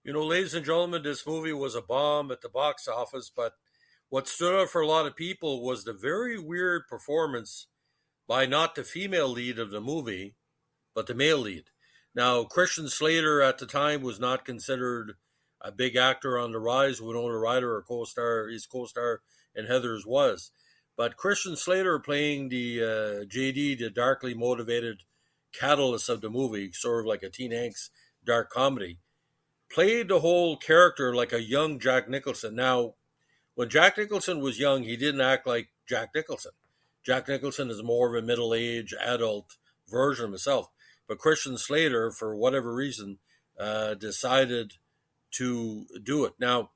Ladies and gentlemen, this movie was a bomb at the box office, but what stood out for a lot of people was the very weird performance by not the female lead of the movie, but the male lead. Now, Christian Slater at the time was not considered a big actor on the rise. Winona Ryder, his co-star, and Heather's was. But Christian Slater playing the JD, the darkly motivated catalyst of the movie, sort of like a teen angst dark comedy, played the whole character like a young Jack Nicholson. Now, when Jack Nicholson was young, he didn't act like Jack Nicholson. Jack Nicholson is more of a middle-aged adult version of himself. But Christian Slater, for whatever reason, decided to do it. Now,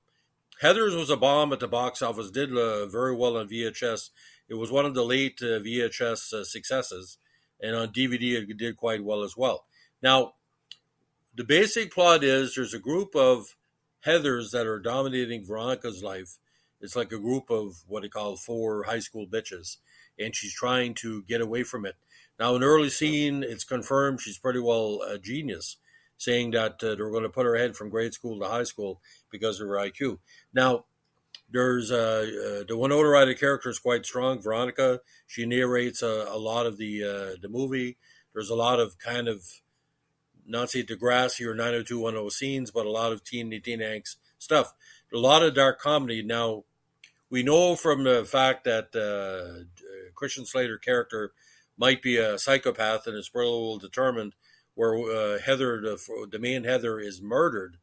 Heathers was a bomb at the box office, did very well on VHS. It was one of the late VHS successes, and on DVD it did quite well as well. Now, the basic plot is there's a group of Heathers that are dominating Veronica's life. It's like a group of what they call four high school bitches, and she's trying to get away from it. Now, in an early scene, it's confirmed she's pretty well a genius, saying that they're going to put her head from grade school to high school because of her IQ. Now, there's the Winona Ryder character is quite strong. Veronica, she narrates a lot of the movie. There's a lot of kind of, not say Degrassi or 90210 scenes, but a lot of teen angst stuff. A lot of dark comedy. Now, we know from the fact that Christian Slater character might be a psychopath and is pretty well determined, where Heather, the main Heather, is murdered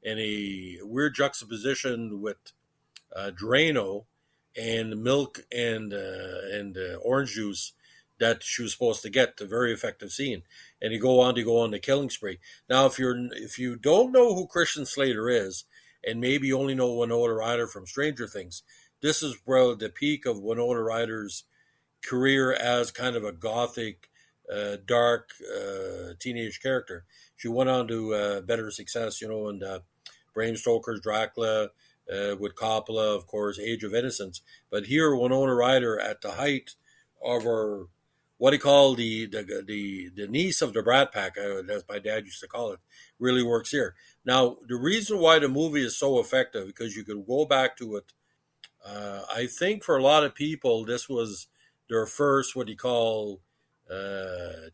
in a weird juxtaposition with Drano and milk and orange juice that she was supposed to get. A very effective scene, and you go on the killing spree. Now, if you don't know who Christian Slater is, and maybe you only know Winona Ryder from Stranger Things, this is probably the peak of Winona Ryder's career as kind of a gothic, dark teenage character. She went on to better success, in Bram Stoker's Dracula, with Coppola, of course, Age of Innocence. But here, Winona Ryder at the height of her, what do you call the niece of the Brat Pack, as my dad used to call it, really works here. Now, the reason why the movie is so effective, because you could go back to it, I think for a lot of people, this was their first, what do you call,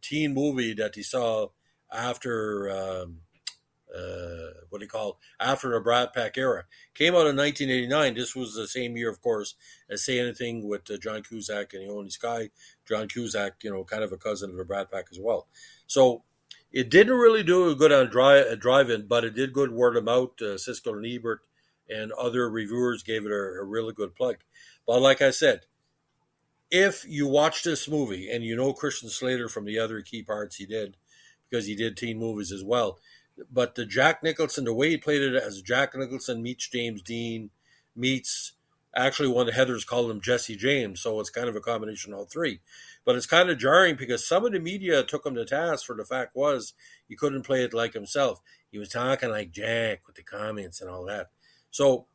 teen movie that they saw after, after the Brat Pack era. Came out in 1989. This was the same year, of course, as Say Anything with John Cusack and The Only Sky. John Cusack, kind of a cousin of the Brat Pack as well. So it didn't really do good on drive-in, but it did good word of mouth. Siskel and Ebert and other reviewers gave it a really good plug. But like I said, if you watch this movie and you know Christian Slater from the other key parts he did, because he did teen movies as well, but the Jack Nicholson, the way he played it as Jack Nicholson meets James Dean, meets, actually one of the Heathers called him Jesse James, so it's kind of a combination of all three. But it's kind of jarring because some of the media took him to task for the fact was he couldn't play it like himself. He was talking like Jack with the comments and all that. So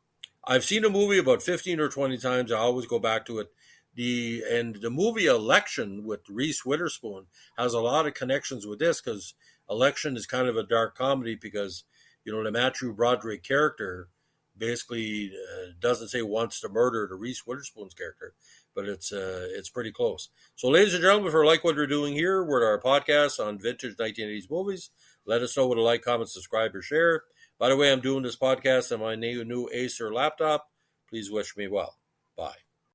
I've seen the movie about 15 or 20 times. I always go back to it. The movie Election with Reese Witherspoon has a lot of connections with this, because Election is kind of a dark comedy because, the Matthew Broderick character basically doesn't say wants to murder the Reese Witherspoon's character, but it's pretty close. So, ladies and gentlemen, if you like what we're doing here with our podcast on vintage 1980s movies, let us know with a like, comment, subscribe, or share. By the way, I'm doing this podcast on my new Acer laptop. Please wish me well. Bye.